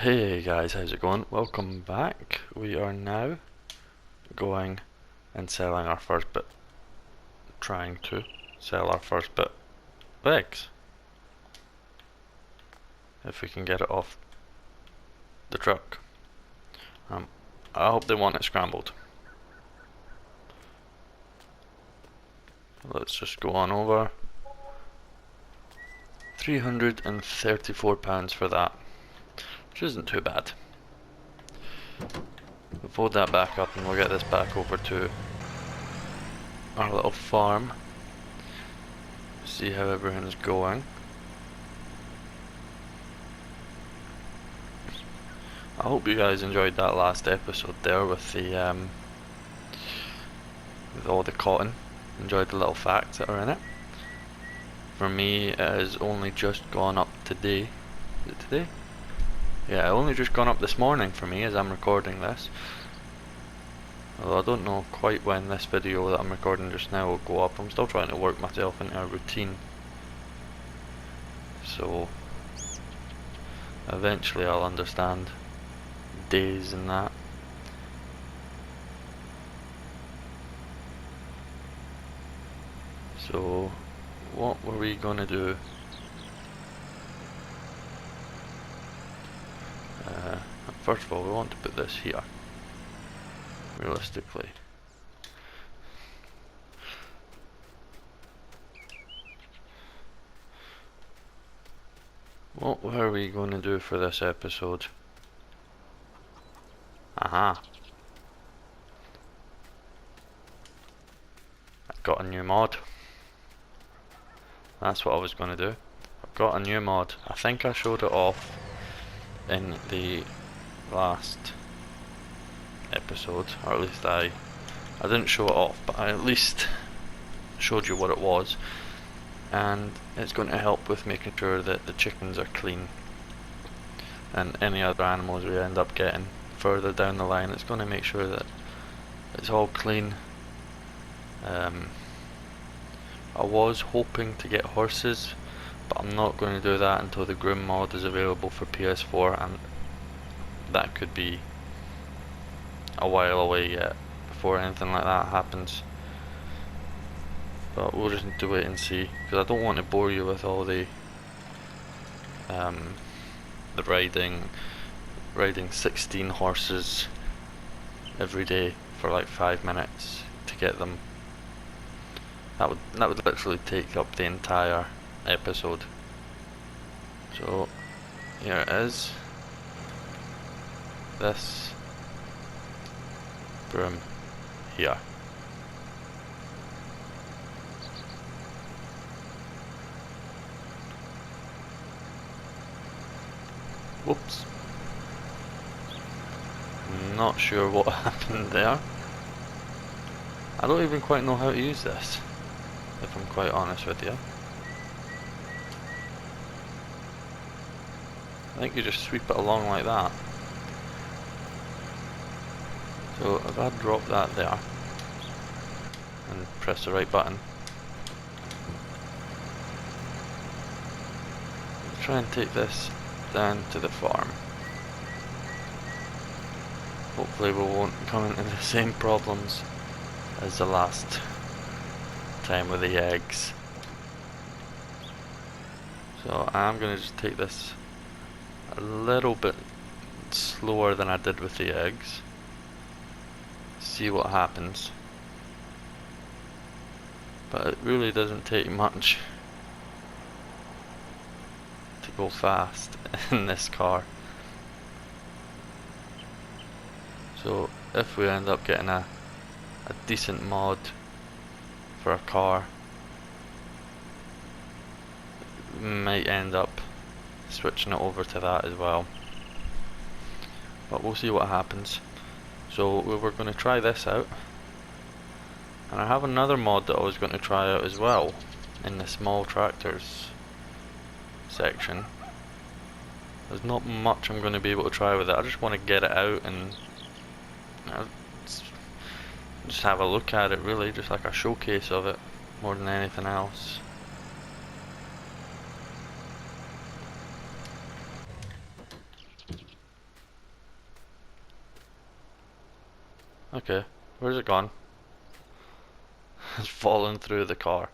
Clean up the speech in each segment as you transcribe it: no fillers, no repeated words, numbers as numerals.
Hey guys, how's it going? Welcome back. We are now going and selling our first bit, trying to sell our first bit of eggs. If we can get it off the truck. I hope they want it scrambled. Let's just go on over. £334 for that, which isn't too bad. We'll fold that back up and we'll get this back over to our little farm. See how everything's going. I hope you guys enjoyed that last episode there with the with all the cotton. Enjoyed the little facts that are in it. For me, it has only just gone up today. Is it today? Yeah, it only just gone up this morning for me as I'm recording this. Although I don't know quite when this video that I'm recording just now will go up. I'm still trying to work myself into a routine. So eventually I'll understand days and that. So what were we gonna do? First of all, we want to put this here, realistically. What were we going to do for this episode? Aha! I've got a new mod. That's what I was going to do. I've got a new mod. I think I showed it off in the last episode, or at least I didn't show it off, but I at least showed you what it was. And it's going to help with making sure that the chickens are clean, and any other animals we end up getting further down the line, it's going to make sure that it's all clean. I was hoping to get horses, but I'm not going to do that until the groom mod is available for PS4, and that could be a while away yet before anything like that happens. But we'll just need to wait and see, because I don't want to bore you with all the riding 16 horses every day for like 5 minutes to get them. That would literally take up the entire episode. So here it is. This broom here. Whoops. Not sure what happened there. I don't even quite know how to use this, if I'm quite honest with you. I think you just sweep it along like that. So if I drop that there and press the right button, I'll try and take this down to the farm. Hopefully we won't come into the same problems as the last time with the eggs. So I'm going to just take this a little bit slower than I did with the eggs. See what happens. But it really doesn't take much to go fast in this car. So if we end up getting a decent mod for a car, we might end up switching it over to that as well. But we'll see what happens. So we were going to try this out, and I have another mod that I was going to try out as well in the small tractors section. There's not much I'm going to be able to try with it. I just want to get it out and just have a look at it, really, just like a showcase of it more than anything else. Okay, where's it gone? It's fallen through the car.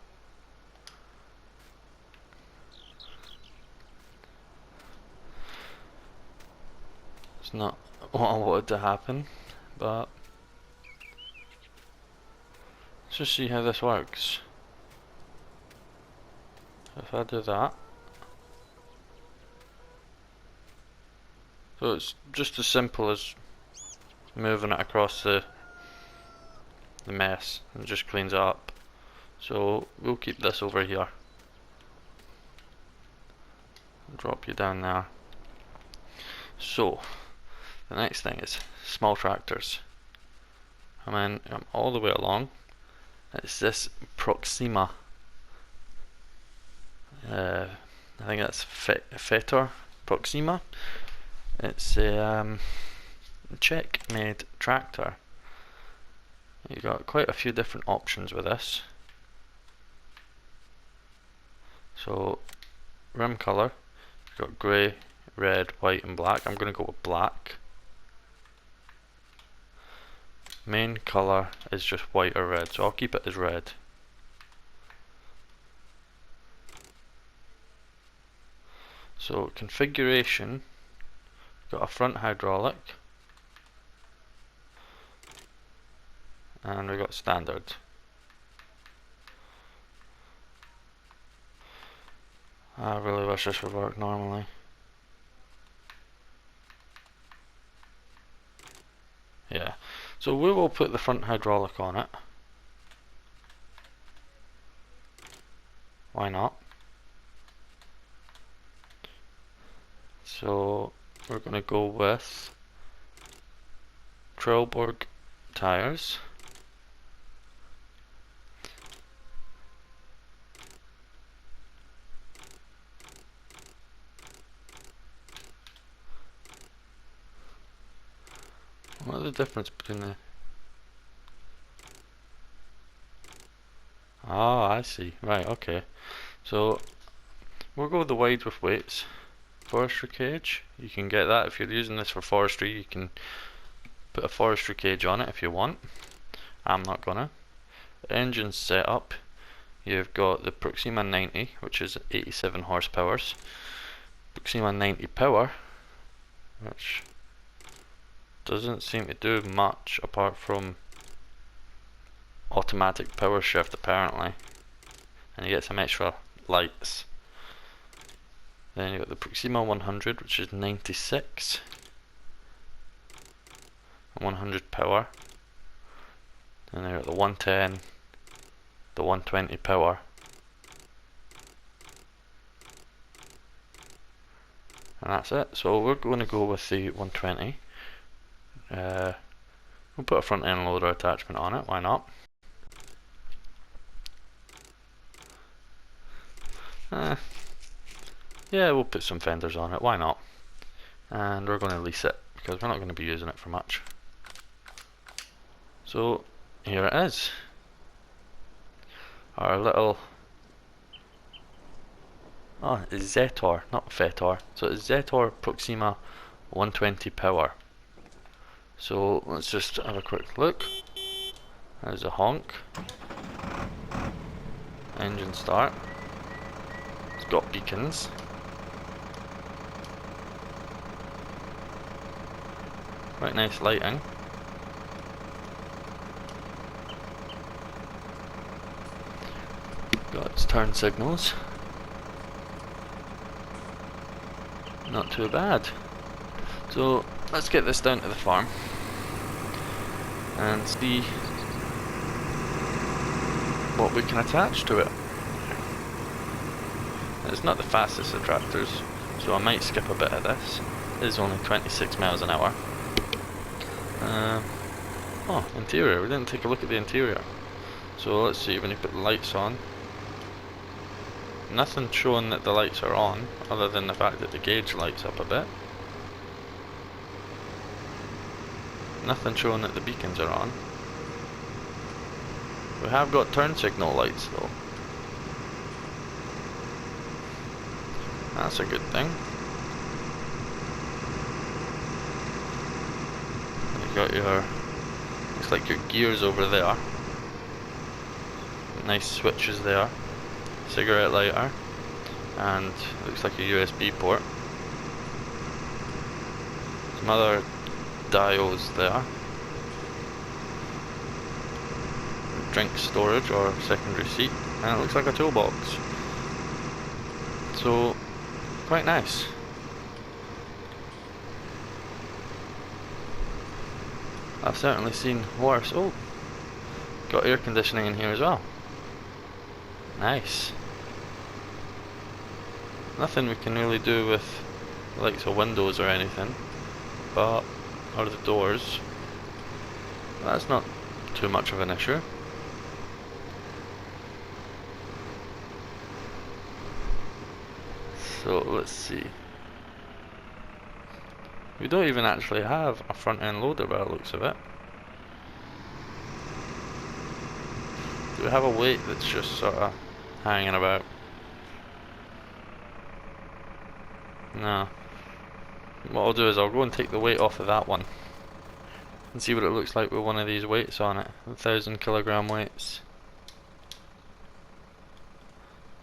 It's not what I wanted to happen, but let's just see how this works. If I do that, so it's just as simple as moving it across the mess and it just cleans it up. So we'll keep this over here. Drop you down there. So the next thing is small tractors. I'm all the way along. It's this Proxima. I think that's Fetor Proxima. It's a Czech-made tractor. You've got quite a few different options with this. So rim colour, you've got grey, red, white and black. I'm going to go with black. Main colour is just white or red, so I'll keep it as red. So configuration, got a front hydraulic and we've got standard. I really wish this would work normally. Yeah, so we will put the front hydraulic on it. Why not? So we're going to go with Trelleborg tires. What's the difference between the... Ah, I see. Right, okay. So we'll go with the wide with weights. Forestry cage, you can get that if you're using this for forestry. You can put a forestry cage on it if you want. I'm not gonna. Engine setup, you've got the Proxima 90, which is 87 horsepower. Proxima 90 power, which doesn't seem to do much apart from automatic power shift apparently, and you get some extra lights. Then you got the Proxima 100, which is 96, 100 power. Then you got the 110, the 120 power, and that's it. So we're going to go with the 120. We'll put a front end loader attachment on it. Why not? Yeah, we'll put some fenders on it, why not? And we're going to lease it because we're not going to be using it for much. So here it is, our little it's Zetor, not Fetor. So it's Zetor Proxima 120 power. So let's just have a quick look. There's a honk. Engine start. It's got beacons. Quite nice lighting. Got its turn signals. Not too bad. So let's get this down to the farm and see what we can attach to it. It's not the fastest of tractors, so I might skip a bit of this. It is only 26 miles an hour. Oh, interior. We didn't take a look at the interior. So let's see, when you put the lights on, nothing showing that the lights are on, other than the fact that the gauge lights up a bit. Nothing showing that the beacons are on. We have got turn signal lights though. That's a good thing. You got your Looks like your gears over there. Nice switches there. Cigarette lighter. And looks like a USB port. Some other diodes there. Drink storage or secondary seat. And it looks like a toolbox. So, quite nice. I've certainly seen worse. Oh, got air conditioning in here as well. Nice. Nothing we can really do with the likes of windows or anything, or the doors. That's not too much of an issue. So let's see. We don't even actually have a front end loader by the looks of it. Do we have a weight that's just sort of hanging about? No. What I'll do is I'll go and take the weight off of that one and see what it looks like with one of these weights on it. 1,000 kilogram weights.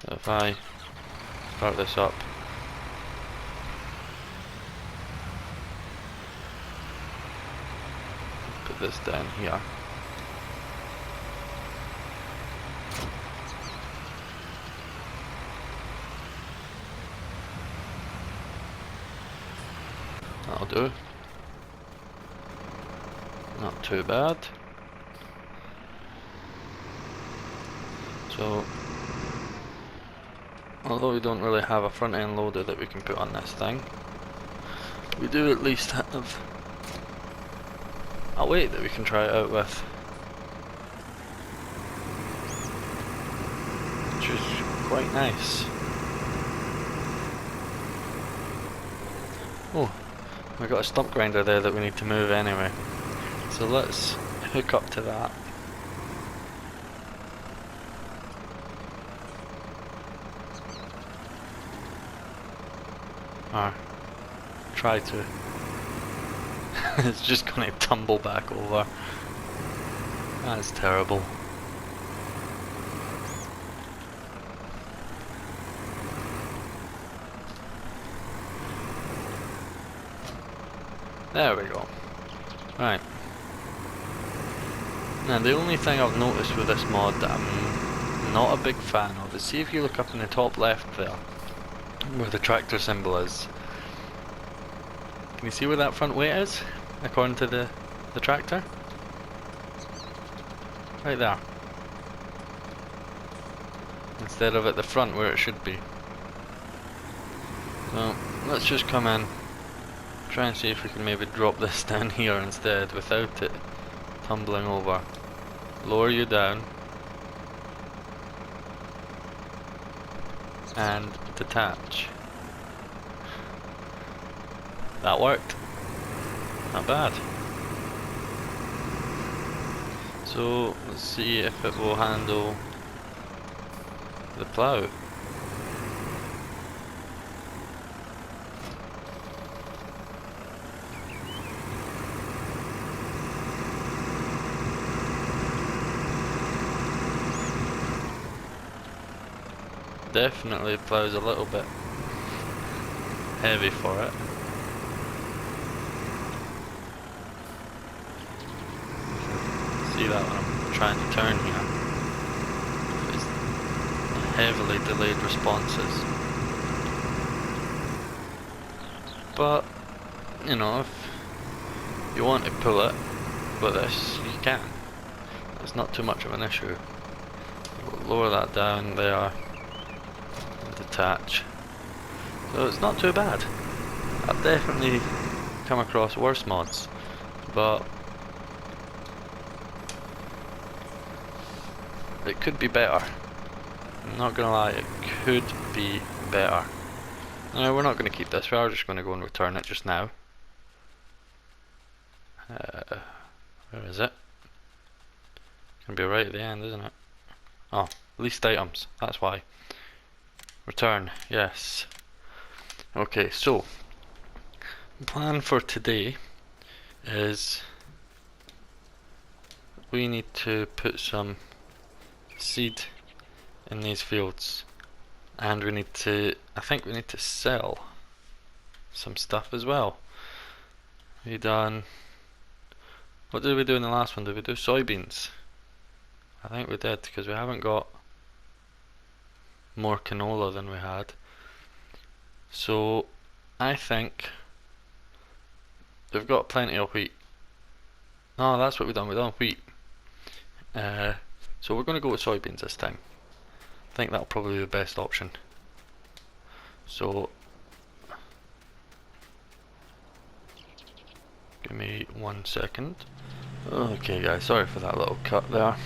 So if I start this up, put this down here. That'll do. Not too bad. So, although we don't really have a front end loader that we can put on this thing, we do at least have a weight that we can try it out with, which is quite nice. Oh, we got a stump grinder there that we need to move anyway, so let's hook up to that. Or try to. It's just gonna tumble back over. That's terrible. There we go. Right. Now the only thing I've noticed with this mod that I'm not a big fan of is, see if you look up in the top left there, where the tractor symbol is. Can you see where that front weight is, according to the tractor? Right there. Instead of at the front where it should be. So, let's just come in, try and see if we can maybe drop this down here instead without it tumbling over. Lower you down. And detach. That worked. Not bad. So let's see if it will handle the plough. Definitely ploughs a little bit heavy for it. See that when I'm trying to turn here. It's heavily delayed responses. But, you know, if you want to pull it with this, you can. It's not too much of an issue. We'll lower that down there. Detach. So it's not too bad. I've definitely come across worse mods, but it could be better. I'm not gonna lie, it could be better. No, we're not gonna keep this, we are just gonna go and return it just now. Where is it? Gonna be right at the end, isn't it? Oh, least items, that's why. Return, yes. Okay, so the plan for today is we need to put some seed in these fields, and we need to, I think we need to sell some stuff as well. We done, what did we do in the last one? Did we do soybeans? I think we did, because we haven't got more canola than we had. So I think we've got plenty of wheat. No, that's what we've done wheat. So we're going to go with soybeans this time. I think that'll probably be the best option. So give me 1 second. Okay guys, sorry for that little cut there.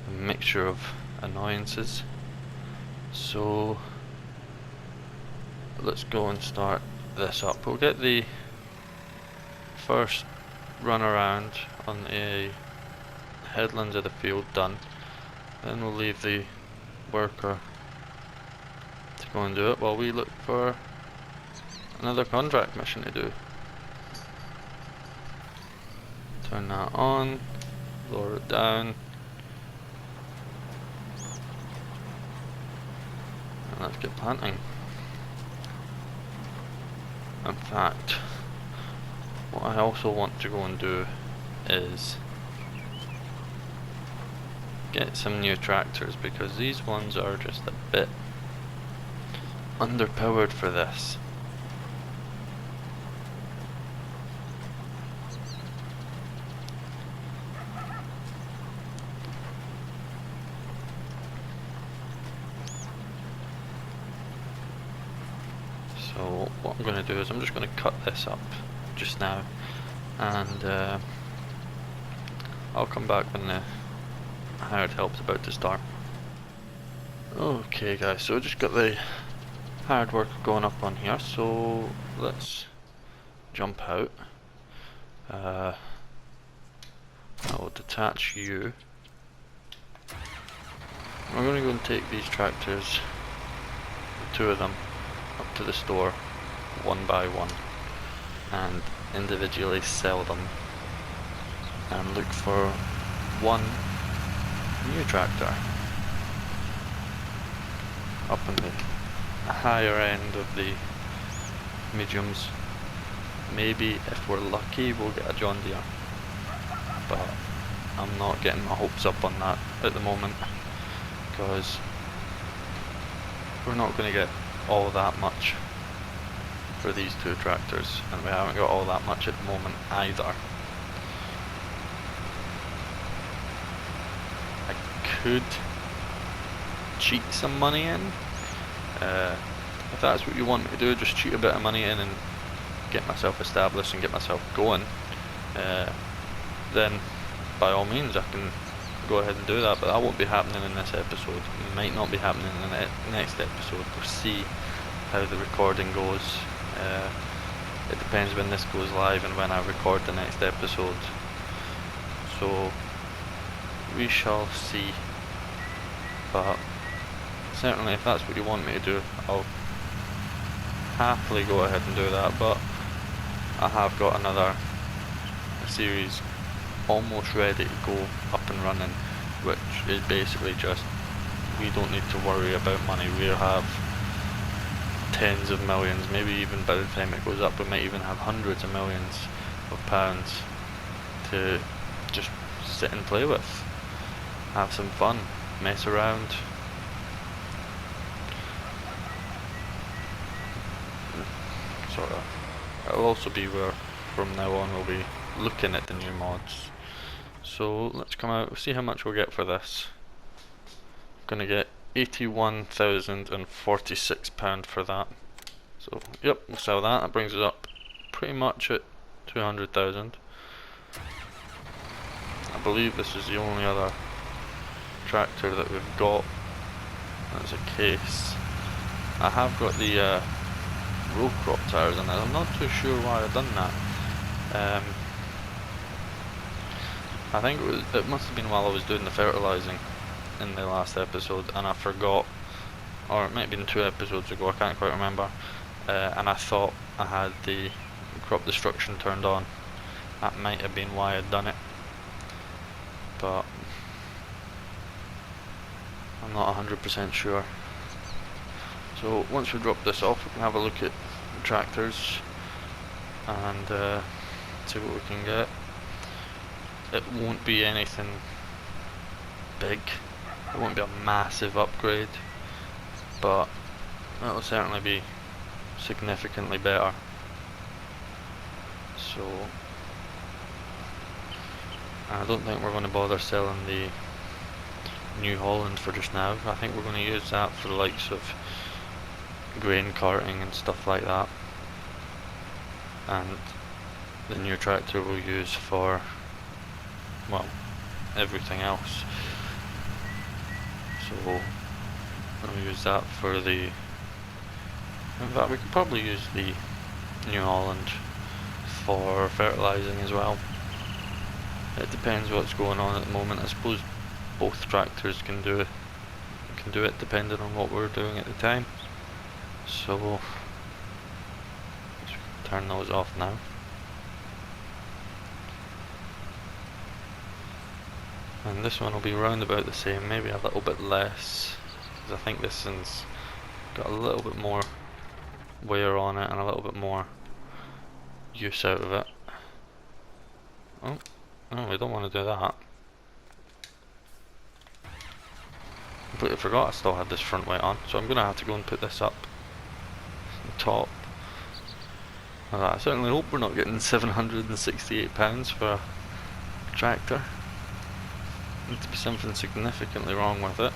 A mixture of annoyances. So let's go and start this up. We'll get the first run around on the headlands of the field done. Then we'll leave the worker to go and do it while we look for another contract mission to do. Turn that on, lower it down, and let's get planting. In fact, what I also want to go and do is get some new tractors, because these ones are just a bit underpowered for this. So what I'm going to do is I'm just going to cut this up just now, and I'll come back when the hired help's about to start. Okay guys, so just got the hired work going up on here, so let's jump out. I will detach you. We're going to go and take these tractors, the 2 of them, up to the store one by one and individually sell them and look for one new tractor up in the higher end of the mediums. Maybe if we're lucky we'll get a John Deere, but I'm not getting my hopes up on that at the moment, because we're not going to get all that much for these 2 tractors, and we haven't got all that much at the moment either. I could cheat some money in. If that's what you want me to do, just cheat a bit of money in and get myself established and get myself going, then by all means I can go ahead and do that, but that won't be happening in this episode. It might not be happening in the next episode. We'll see how the recording goes. It depends when this goes live and when I record the next episode, so we shall see. But certainly if that's what you want me to do, I'll happily go ahead and do that. But I have got another series almost ready to go up and running, which is basically just, we don't need to worry about money. We'll have tens of millions, maybe even by the time it goes up we might even have hundreds of millions of pounds to just sit and play with, have some fun, mess around. Sort of. It'll also be where from now on we'll be looking at the new mods. So let's come out, see how much we'll get for this. I'm gonna get £81,046 for that. So yep, we'll sell that. That brings us up pretty much at 200,000. I believe this is the only other tractor that we've got that's a case. I have got the row crop tires on it. I'm not too sure why I've done that. I think it must have been while I was doing the fertilising in the last episode, and I forgot, or it might have been 2 episodes ago, I can't quite remember, and I thought I had the crop destruction turned on. That might have been why I'd done it. but I'm not 100% sure. So once we drop this off, we can have a look at the tractors and see what we can get. It won't be anything big, it won't be a massive upgrade, but it'll certainly be significantly better. So I don't think we're going to bother selling the New Holland for just now. I think we're going to use that for the likes of grain carting and stuff like that, and the new tractor we'll use for, well, everything else. So we'll use that for the, in fact we could probably use the New Holland for fertilising as well. It depends what's going on at the moment. I suppose both tractors can do it depending on what we're doing at the time. So let's turn those off now. And this one will be round about the same, maybe a little bit less, because I think this one's got a little bit more wear on it and a little bit more use out of it. Oh, no, we don't want to do that. Completely forgot I still had this front weight on, so I'm going to have to go and put this up the top. I certainly hope we're not getting £768 for a tractor. Needs to be something significantly wrong with it.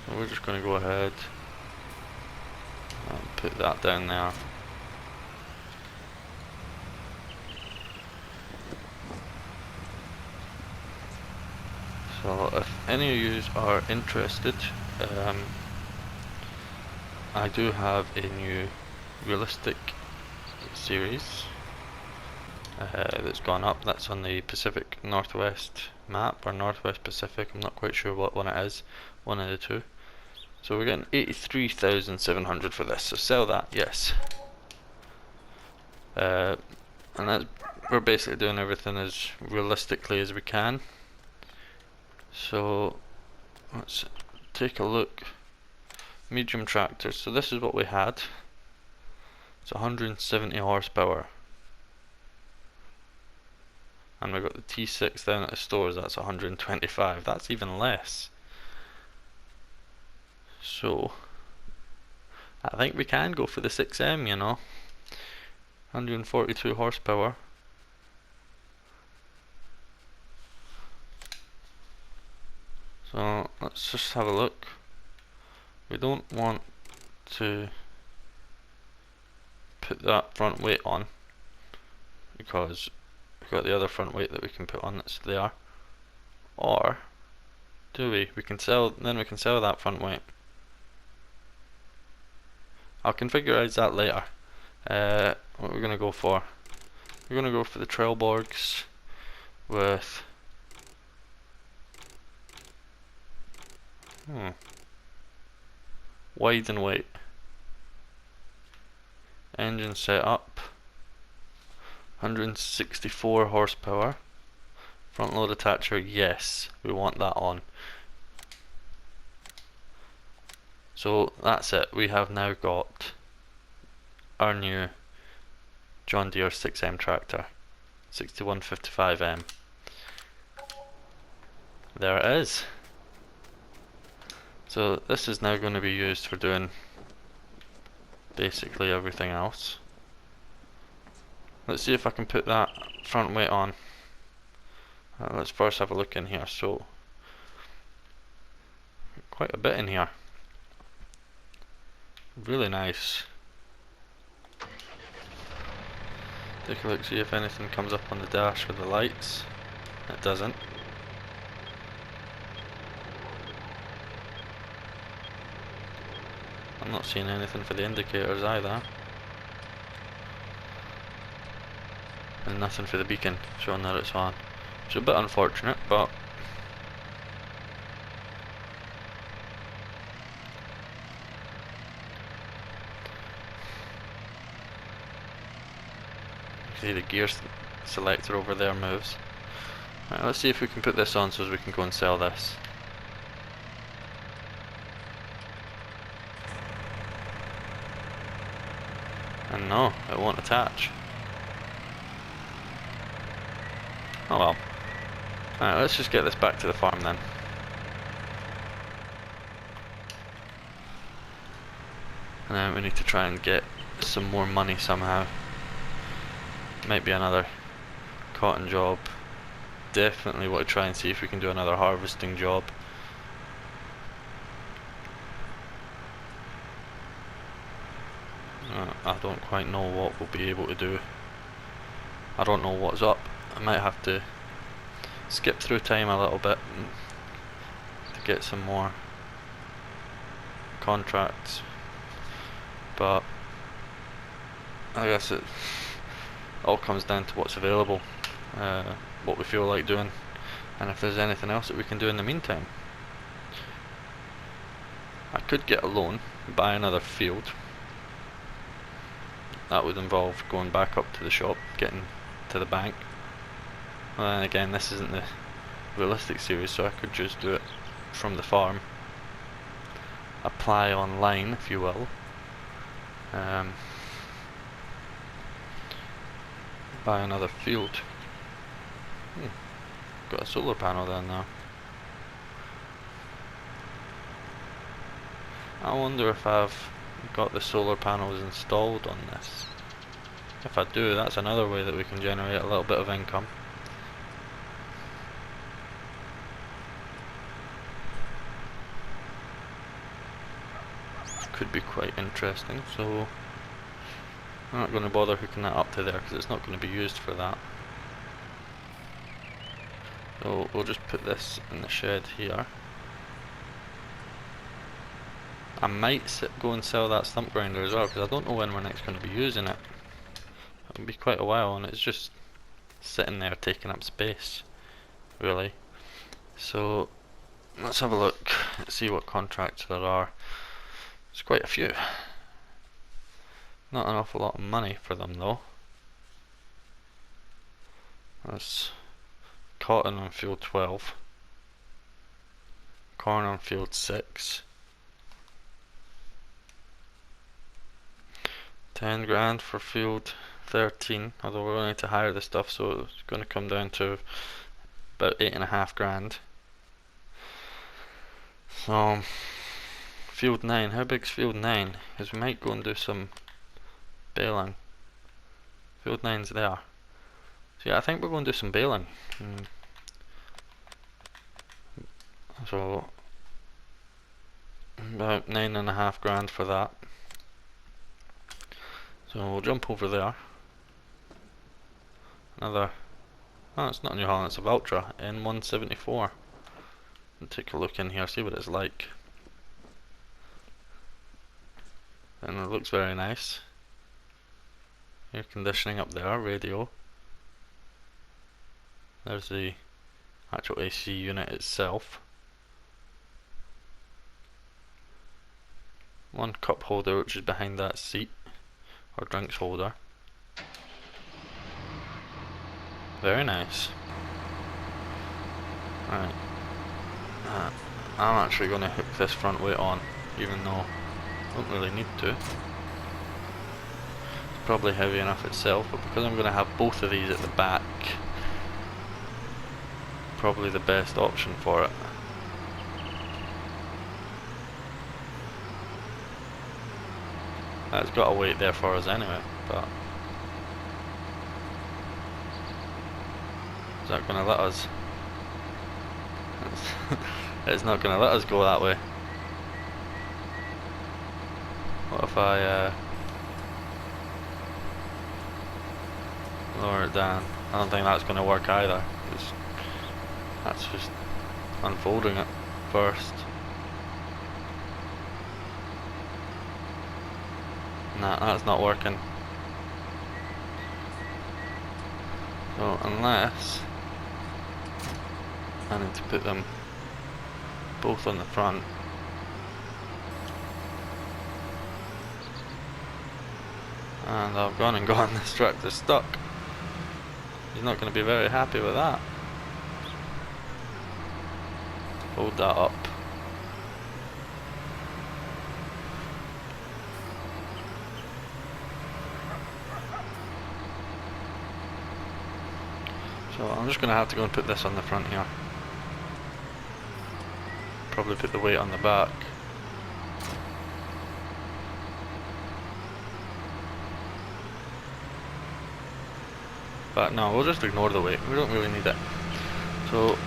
So we're just going to go ahead and put that down there. So if any of you are interested, I do have a new realistic series that's gone up. That's on the Pacific Northwest map, or Northwest Pacific, I'm not quite sure what one it is, one of the two. So we're getting 83,700 for this, so sell that, yes. And that's, we're basically doing everything as realistically as we can. So let's take a look. Medium tractors, so this is what we had. It's 170 horsepower. And we've got the T6 down at the stores, that's 125, that's even less. So I think we can go for the 6M, you know. 142 horsepower. So let's just have a look. We don't want to put that front weight on because we've got the other front weight that we can put on that's there. Or do we? We can sell, then we can sell that front weight. I'll configurize that later. What we're gonna go for? We're gonna go for the Trailborgs with wide and weight. Engine setup, 164 horsepower. Front load attacher, yes, we want that on. So that's it, we have now got our new John Deere 6M tractor, 6155M. There it is. So this is now going to be used for doing basically everything else. Let's see if I can put that front weight on. Let's first have a look in here. So quite a bit in here. Really nice. Take a look, see if anything comes up on the dash with the lights. It doesn't. I'm not seeing anything for the indicators either. And nothing for the beacon showing that it's on. It's a bit unfortunate, but see the gears selector over there moves. Right, let's see if we can put this on so as we can go and sell this. And no, it won't attach. Oh well. Alright, let's just get this back to the farm then. And then we need to try and get some more money somehow. Might be another cotton job. Definitely want to try and see if we can do another harvesting job. I don't quite know what we'll be able to do. I don't know what's up. I might have to skip through time a little bit to get some more contracts, but I guess it all comes down to what's available, what we feel like doing, and if there's anything else that we can do in the meantime. I could get a loan, buy another field. That would involve going back up to the shop, getting to the bank. And again, this isn't the realistic series, so I could just do it from the farm. Apply online, if you will. Buy another field. Got a solar panel there now. I wonder if I've got the solar panels installed on this. If I do, that's another way that we can generate a little bit of income. Could be quite interesting, so I'm not going to bother hooking that up to there because it's not going to be used for that. So we'll just put this in the shed here. I might go and sell that stump grinder as well because I don't know when we're next going to be using it. It'll be quite a while and it's just sitting there taking up space, really. So let's have a look, see what contracts there are. There's quite a few. Not an awful lot of money for them though. There's cotton on field 12, corn on field 6, 10 grand for field 13, although we're going to hire the stuff, so it's going to come down to about 8.5 grand. So field 9, how big's field 9? Because we might go and do some baling. Field 9's there. So yeah, I think we're going to do some baling. So about 9.5 grand for that. So we'll jump over there. Another, oh, it's not a New Holland, it's a Valtra N174. We'll take a look in here, see what it's like. And it looks very nice. Air conditioning up there, radio. There's the actual AC unit itself. One cup holder which is behind that seat, or drinks holder. Very nice. Right. I'm actually going to hook this front weight on, even though I don't really need to. It's probably heavy enough itself, but because I'm going to have both of these at the back, probably the best option for it. It's got a weight there for us anyway, but is that going to let us? It's not going to let us go that way. What if I lower it down? I don't think that's going to work either. That's just unfolding it first. Nah, that's not working. So unless I need to put them both on the front. And I've gone and gone, this tractor's stuck. He's not going to be very happy with that. Hold that up. So I'm just going to have to go and put this on the front here. Probably put the weight on the back. But no, we'll just ignore the weight. We don't really need it. So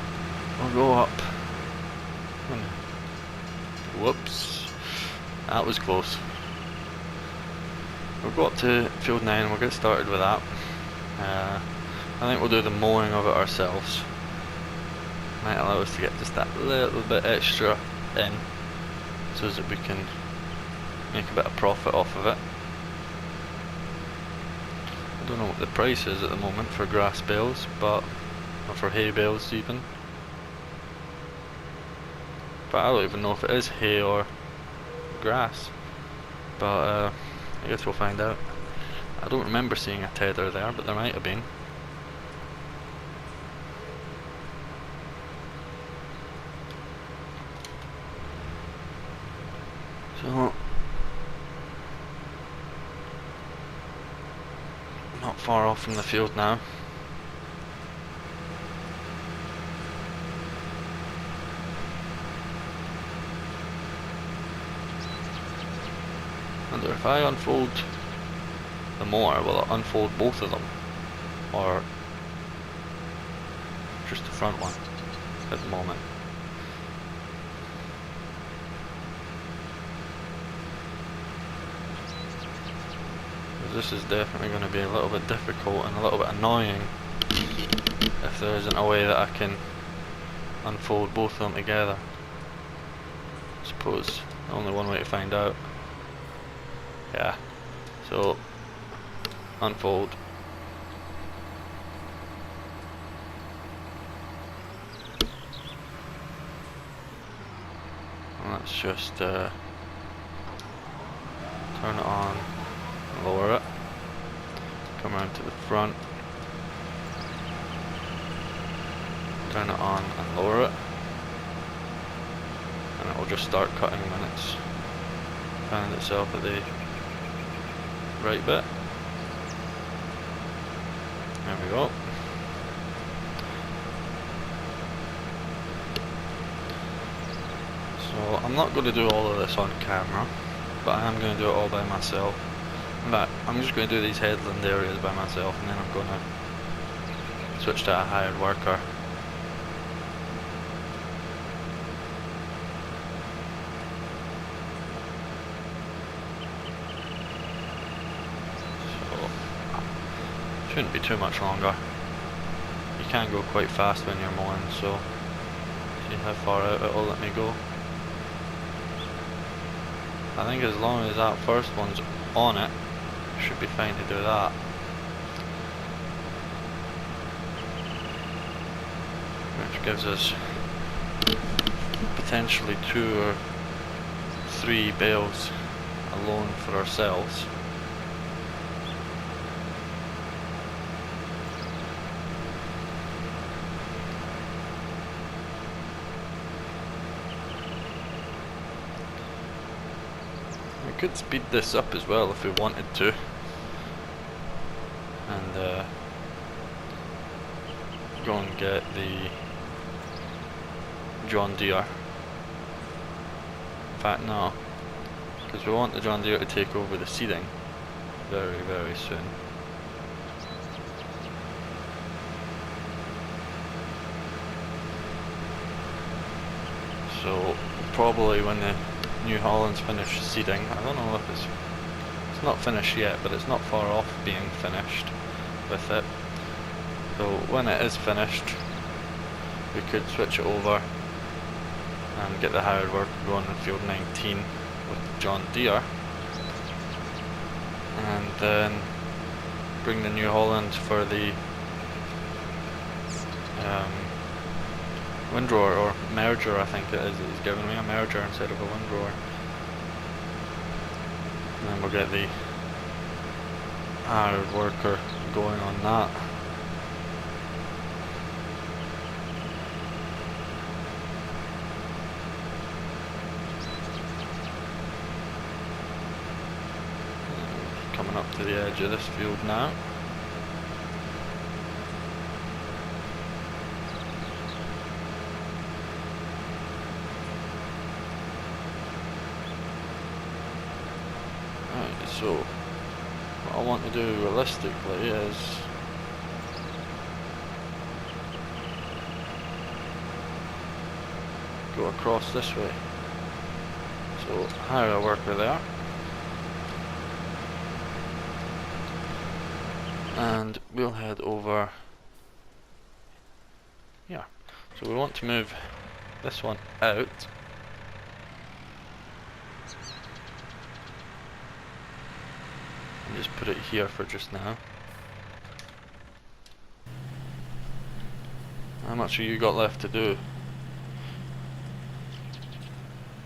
we'll go up. Whoops. That was close. We'll go up to field 9 and we'll get started with that. I think we'll do the mowing of it ourselves. Might allow us to get just that little bit extra in, so that we can make a bit of profit off of it. I don't know what the price is at the moment for grass bales, or for hay bales even. But I don't even know if it is hay or grass. But I guess we'll find out. I don't remember seeing a tether there, but there might have been. So, not far off from the field now. I wonder if I unfold the mower, will it unfold both of them? Or just the front one at the moment? This is definitely going to be a little bit difficult and a little bit annoying if there isn't a way that I can unfold both of them together. I suppose only one way to find out. Yeah, so unfold. And let's just turn it on. Lower it, come around to the front, turn it on and lower it, and it will just start cutting when it's found itself at the right bit. There we go. So I'm not going to do all of this on camera, but I am going to do it all by myself. In fact, I'm just going to do these headland areas by myself, and then I'm going to switch to a hired worker. So, shouldn't be too much longer. You can go quite fast when you're mowing, so see how far out it'll let me go. I think as long as that first one's on it, should be fine to do that. Which gives us potentially 2 or 3 bales alone for ourselves. We could speed this up as well if we wanted to, and go and get the John Deere. In fact, no, because we want the John Deere to take over the seeding very, very soon. So probably when the New Holland's finished seeding, I don't know if it's not finished yet, but it's not far off being finished with it. So when it is finished, we could switch it over and get the hired worker going in field 19 with John Deere, and then bring the New Holland for the windrower, or merger I think it is. He's giving me a merger instead of a windrower. And then we'll get the hired worker going on that. coming up to the edge of this field now. Right, so what I want to do realistically is go across this way. So hire a worker there. And we'll head over here. So we want to move this one out. And just put it here for just now. How much have you got left to do?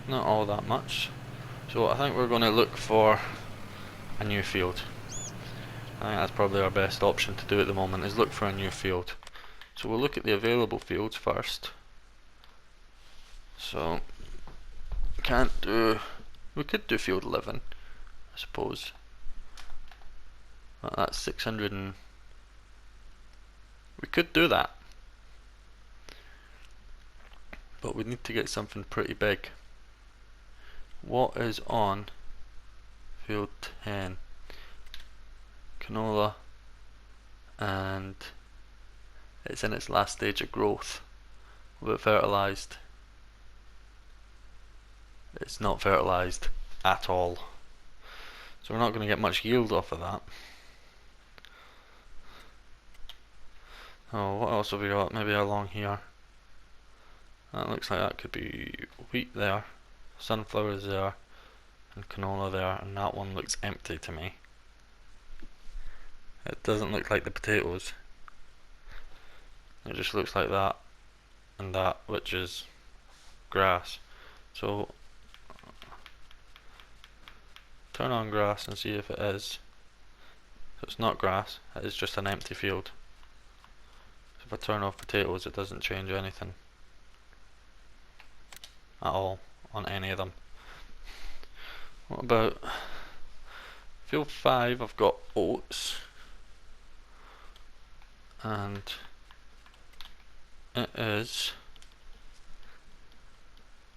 Not all that much. So I think we're going to look for a new field. I think that's probably our best option to do at the moment, is look for a new field. So we'll look at the available fields first. So we could do field 11, I suppose. Well, that's 600 and we could do that. But we need to get something pretty big. What is on field 10? Canola, and it's in its last stage of growth. A bit fertilised. It's not fertilised at all. So we're not going to get much yield off of that. Oh, what else have we got? Maybe along here. That looks like that could be wheat there, sunflowers there, and canola there, and that one looks empty to me. It doesn't look like the potatoes. It just looks like that and that, which is grass. So turn on grass and see if it is. So it's not grass, it is just an empty field. So if I turn off potatoes, it doesn't change anything at all on any of them. What about field 5? I've got oats, and it is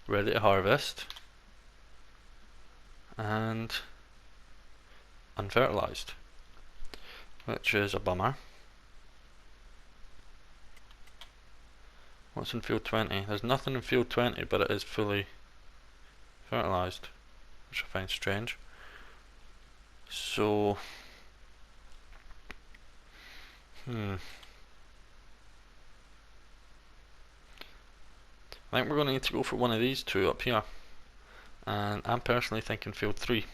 ready to harvest and unfertilised, which is a bummer. What's in field 20? There's nothing in field 20, but it is fully fertilised, which I find strange. So I think we're going to need to go for one of these two up here, and I'm personally thinking field 3.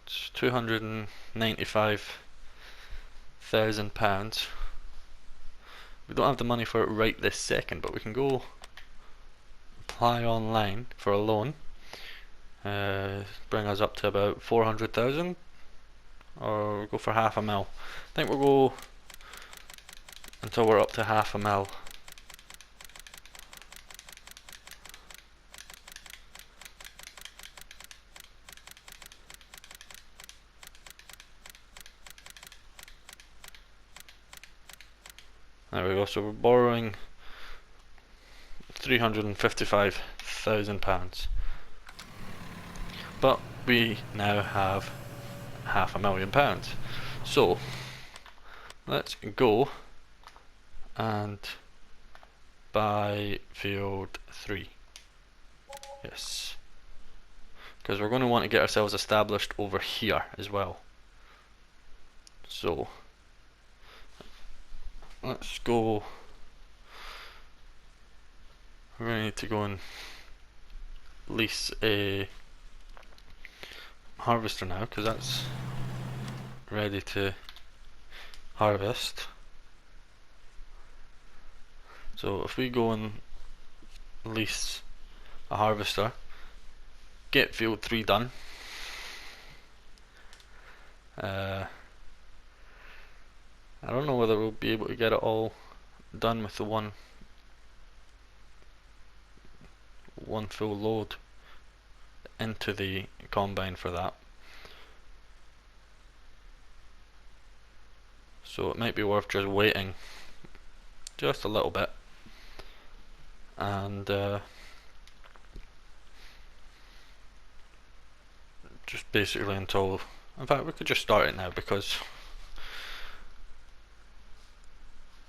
It's £295,000. We don't have the money for it right this second, but we can go apply online for a loan. Bring us up to about 400,000, or go for half a mil. I think we'll go until we're up to half a mil. There we go, so we're borrowing £355,000. But we now have £500,000. So let's go and buy field 3. Yes. Because we're going to want to get ourselves established over here as well. So let's go. We're going to need to go and lease a harvester now, because that's ready to harvest. So if we go and lease a harvester, get field 3 done, I don't know whether we'll be able to get it all done with the one full load into the combine for that. so it might be worth just waiting just a little bit, and just basically until, in fact we could just start it now, because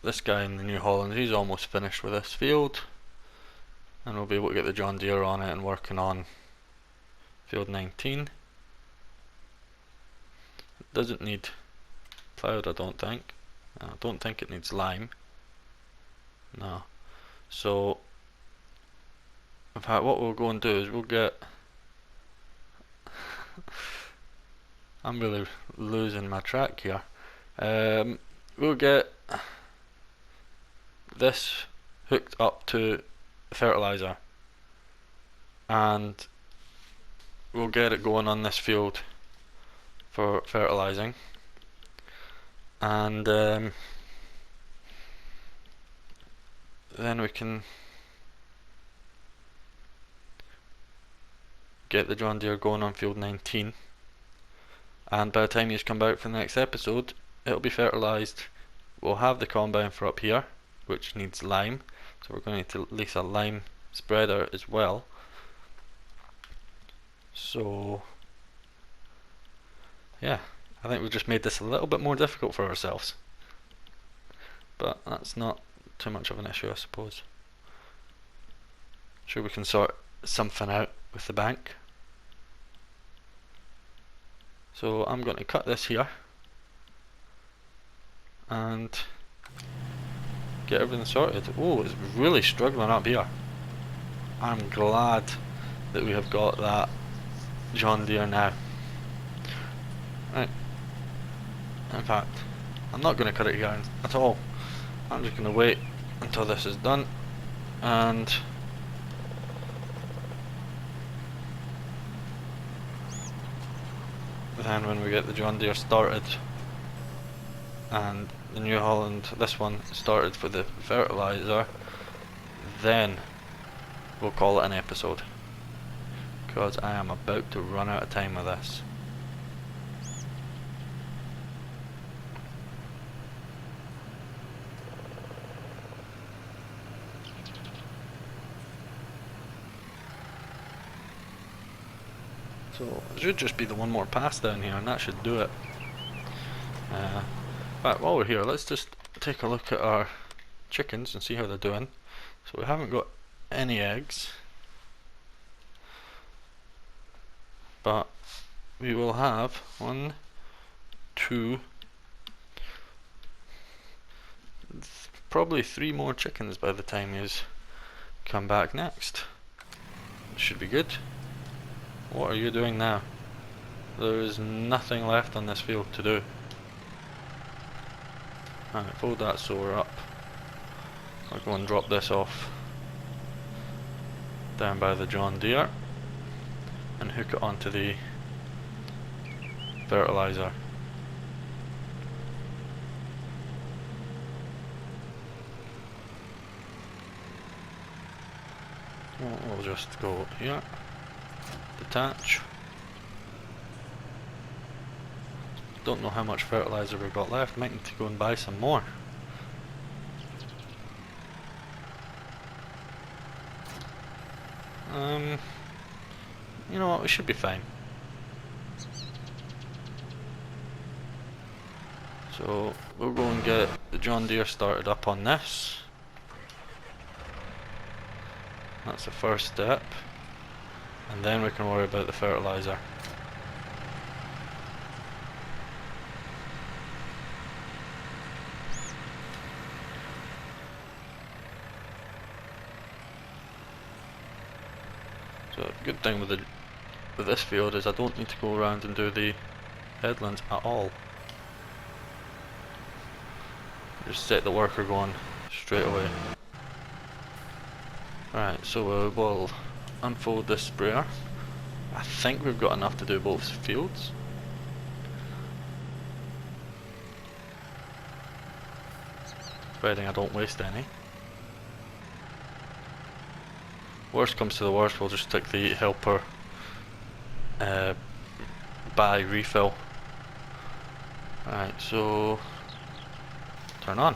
this guy in the New Holland, he's almost finished with this field, and we'll be able to get the John Deere on it and working on field 19. It doesn't need ploughed, I don't think. I don't think it needs lime. No. So, in fact, what we'll go and do is we'll get... I'm really losing my track here. We'll get this hooked up to fertilizer, and we'll get it going on this field for fertilizing, and then we can get the John Deere going on field 19, and by the time you come back for the next episode it'll be fertilized. We'll have the combine for up here, which needs lime, so we're going to need to lease a lime spreader as well. So yeah, I think we've just made this a little bit more difficult for ourselves, but that's not too much of an issue, I suppose. Sure, we can sort something out with the bank. So I'm going to cut this here and get everything sorted. Oh, it's really struggling up here. I'm glad that we have got that John Deere now. Right. In fact, I'm not going to cut it here at all. I'm just going to wait until this is done, and then when we get the John Deere started and the New Holland, this one, started for the fertilizer, then we'll call it an episode, because I am about to run out of time with this. So it should just be the one more pass down here, and that should do it. But while we're here, let's just take a look at our chickens and see how they're doing. So we haven't got any eggs, but we will have 1, 2, probably 3 more chickens by the time he's come back next. Should be good. What are you doing now? There is nothing left on this field to do. Alright, fold that sower up. I'll go and drop this off down by the John Deere and hook it onto the fertilizer. We'll just go here. Detach. Don't know how much fertilizer we've got left, might need to go and buy some more. You know what, we should be fine. So we'll go and get the John Deere started up on this. That's the first step, and then we can worry about the fertilizer. So the good thing with this field is I don't need to go around and do the headlands at all. Just set the worker going straight away. Right, so we'll unfold this sprayer. I think we've got enough to do both fields. Providing I don't waste any. Worst comes to the worst, we'll just stick the helper by refill. Right, so turn on.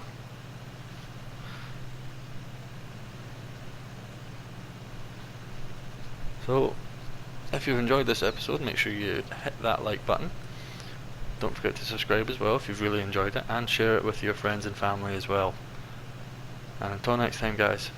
So if you've enjoyed this episode, make sure you hit that like button. Don't forget to subscribe as well if you've really enjoyed it, and share it with your friends and family as well. And until next time, guys.